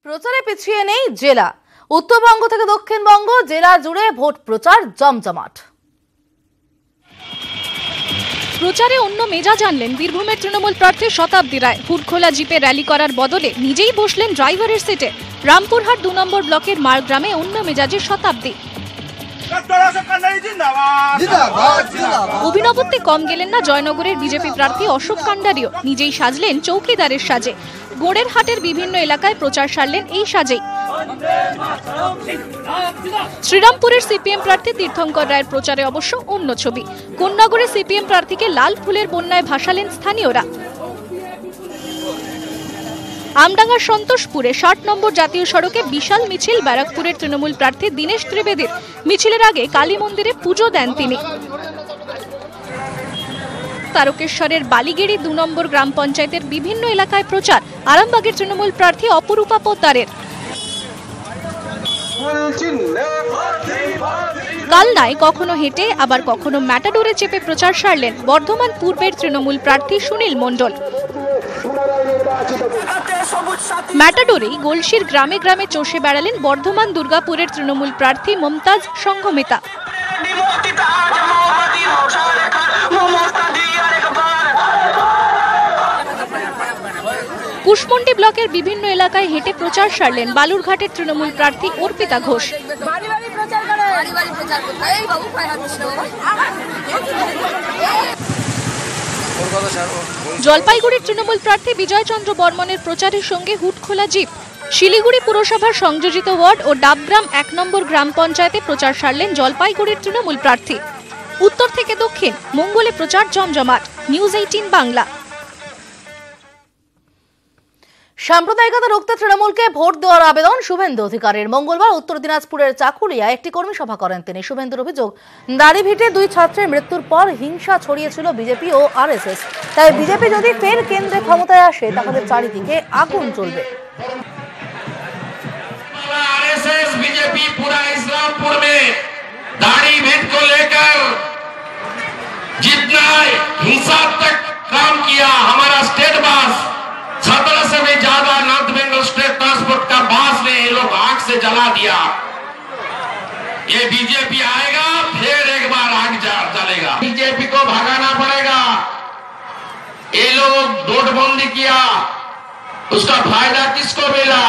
প্রচারে পিছিয়ে নেই জেলা। উত্তরবঙ্গ থেকে দক্ষিণবঙ্গ জেলা জুড়ে ভোট প্রচার জমজমাট। প্রচারে অন্য মেজাজ আনলেন বীরভূমের তৃণমূল প্রার্থী শতাব্দী রায়। হুডখোলা জিপে র্যালি করার বদলে নিজেই বসলেন ড্রাইভারের সিটে। রামপুরহাট 2 নম্বর ব্লকের মারগ্রামে অন্য মেজাজে শতাব্দী। অভিনবত্বে কম গেলেন না জয়নগরের বিজেপি প্রার্থী অশোক কান্ডারিও। নিজেই সাজলেন চৌকিদারের সাজে। গোড়ের হাটের বিভিন্ন এলাকায় প্রচার সারলেন এই সাজেই। শ্রীরামপুরের সিপিএম প্রার্থী তীর্থঙ্কর রায়ের প্রচারে অবশ্য অন্য ছবি। কোন্নগরে সিপিএম প্রার্থীকে লাল ফুলের বন্যায় ভাসালেন স্থানীয়রা। আমডাঙ্গার সন্তোষপুরে 60 নম্বর জাতীয় সড়কে বিশাল মিছিল ব্যারাকপুরের তৃণমূল প্রার্থী দীনেশ ত্রিবেদীর। মিছিলের আগে কালী মন্দিরে পুজো দেন তিনি। তারকেশ্বরের বালিগিরি 2 নম্বর গ্রাম পঞ্চায়েতের বিভিন্ন এলাকায় প্রচার আরামবাগের তৃণমূল প্রার্থী অপরূপা পোদ্দারের। কালনায় কখনো হেঁটে আবার কখনো ম্যাটাডোরে চেপে প্রচার সারলেন বর্ধমান পূর্বের তৃণমূল প্রার্থী সুনীল মণ্ডল। ম্যাটাডোরেই গলসির গ্রামে গ্রামে চষে বেড়ালেন বর্ধমান দুর্গাপুরের তৃণমূল প্রার্থী মমতাজ সংঘমিতা। কুশমন্ডি ব্লকের বিভিন্ন এলাকায় হেঁটে প্রচার সারলেন বালুরঘাটের তৃণমূল প্রার্থী অর্পিতা ঘোষ। জলপাইগুড়ির তৃণমূল প্রার্থী বিজয়চন্দ্র বর্মনের প্রচারের সঙ্গে হুডখোলা জিপ। শিলিগুড়ি পুরসভার সংযোজিত ওয়ার্ড ও ডাবগ্রাম 1 নম্বর গ্রাম পঞ্চায়েতে প্রচার সারলেন জলপাইগুড়ির তৃণমূল প্রার্থী। উত্তর থেকে দক্ষিণ মঙ্গলে প্রচার জমজমাট। নিউজ 18 বাংলা। সাম্প্রদায়িকতা রুখতে তৃণমূলকে ভোট দেওয়ার আবেদন শুভেন্দু অধিকারীর। মঙ্গলবার উত্তর দিনাজপুরের চাকুলিয়ায় একটি কর্মী সভা করেন তিনি। শুভেন্দুর অভিযোগ, দাড়িভিটে 2 ছাত্রের মৃত্যুর পর হিংসা ছড়িয়েছিল বিজেপি ও আরএসএস। তাই বিজেপি যদি ফের কেন্দ্রে ক্ষমতায় আসে তাহলে চারিদিকে আগুন জ্বলবে। आरएसएस बीजेपी पूरा इस्लामपुर में दाढ़ी भेद को लेकर जितना हिंसात्मक काम किया, हमारा स्टेट बस 17 से भी ज्यादा नॉर्थ बेंगल स्टेट ट्रांसपोर्ट का बस ने ये लोग आग से जला दिया। ये बीजेपी आएगा फिर एक बार आग जलेगा। बीजेपी को भगाना पड़ेगा। ये लोग नोटबंदी किया, उसका फायदा किसको मिला?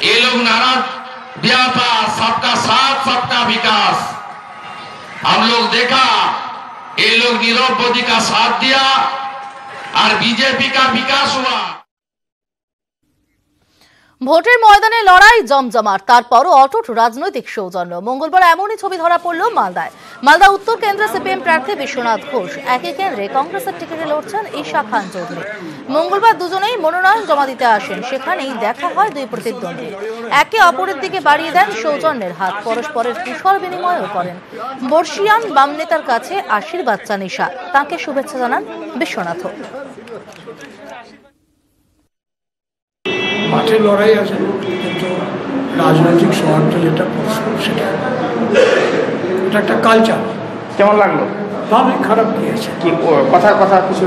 ये लोग नारा दिया था सबका साथ सबका विकास। हम लोग देखा ये लोग नीरव मोदी का साथ दिया और बीजेपी का विकास हुआ। ভোটের ময়দানে লড়াই জমজমাট, তারপরও অটুট রাজনৈতিক সৌজন্য। মঙ্গলবার এমনই ছবি ধরা পড়ল মালদায়। মালদা উত্তর কেন্দ্রে সিপিএম প্রার্থী বিশ্বনাথ ঘোষ, একই কেন্দ্রে কংগ্রেসের টিকিটে লড়ছেন ঈশা খান চৌধুরী। মঙ্গলবার দুজনেই মনোনয়ন জমা দিতে আসেন। সেখানেই দেখা হয় 2 প্রতিদ্বন্দ্বী। একে অপরের দিকে বাড়িয়ে দেন সৌজন্যের হাত, পরস্পরের কুশল বিনিময়ও করেন। বর্ষিয়ান বাম নেতার কাছে আশীর্বাদ চান ঈশা, তাঁকে শুভেচ্ছা জানান বিশ্বনাথও। মাঠে লড়াই আছে, কিন্তু রাজনৈতিক সৌহার্দ্য যেটা সেটা এটা একটা কালচার। কেমন লাগলো? ভালোই, খারাপ দিয়েছে। কি কথা কিছু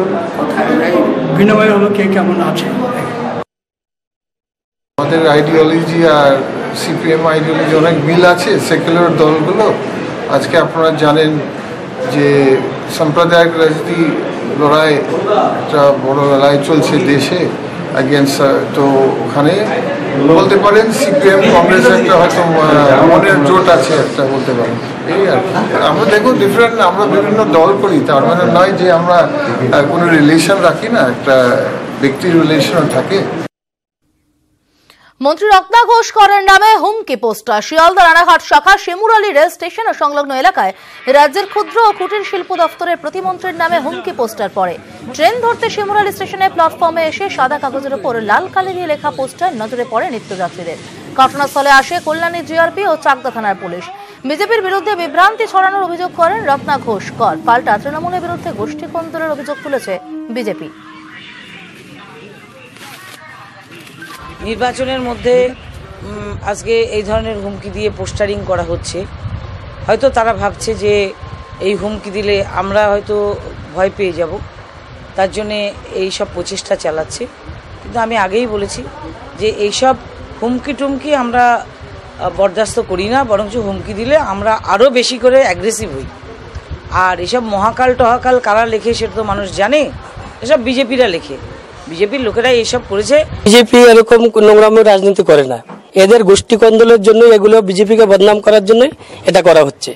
বিনিময় হলো কে কেমন আছে। আমাদের আইডিওলজি আর সিপিএম আইডিওলজি অনেক মিল আছে। সেকুলার দলগুলো আজকে আপনারা জানেন যে সাম্প্রদায়িক রাজনীতি লড়াই একটা বড় লড়াই চলছে দেশে এগেনস্ট। তো ওখানে বলতে পারেন সিপিএম কংগ্রেস একটা হয়তো মনের জোট আছে একটা, বলতে পারেন। এই আর কি, আমরা দেখো ডিফারেন্ট, আমরা বিভিন্ন দল করি, তার মানে নয় যে আমরা কোনো রিলেশন রাখি না, একটা ব্যক্তি রিলেশনও থাকে। মন্ত্রী রত্না ঘোষ করেন নামে হুমকি পোস্টার। শিয়ালদা রানাঘাট শাখা শিমুরালী রেল স্টেশন ও সংলগ্ন এলাকায় রাজ্যের ক্ষুদ্র ও কুটির শিল্প দপ্তরের প্রতিমন্ত্রীর নামে হুমকি পোস্টার পড়ে। ট্রেন ধরতে শিমুরালী স্টেশনে প্ল্যাটফর্মে এসে সাদা কাগজের উপর লাল কালি দিয়ে লেখা পোস্টার নজরে পড়ে নিত্যযাত্রীদের। ঘটনাস্থলে আসে কল্যাণী জিআরপি ও চাকদা থানার পুলিশ। বিজেপির বিরুদ্ধে বিভ্রান্তি ছড়ানোর অভিযোগ করেন রত্না ঘোষ কর। পাল্টা তৃণমূলের বিরুদ্ধে গোষ্ঠী কোন্দলের অভিযোগ তুলেছে বিজেপি। নির্বাচনের মধ্যে আজকে এই ধরনের হুমকি দিয়ে পোস্টারিং করা হচ্ছে। হয়তো তারা ভাবছে যে এই হুমকি দিলে আমরা হয়তো ভয় পেয়ে যাব, তার জন্যে এই সব প্রচেষ্টা চালাচ্ছে। কিন্তু আমি আগেই বলেছি যে এইসব হুমকি টুমকি আমরা বরদাস্ত করি না, বরঞ্চ হুমকি দিলে আমরা আরও বেশি করে অ্যাগ্রেসিভ হই। আর এসব মহাকাল টহাকাল কারা লেখে সেটা তো মানুষ জানে, এসব বিজেপিরা লেখে, বিজেপির লোকেরা এইসব করেছে। বিজেপি এরকম নোংরাম রাজনীতি করে না, এদের গোষ্ঠী কন্দলের জন্য, এগুলো বিজেপিকে বদনাম করার জন্য এটা করা হচ্ছে।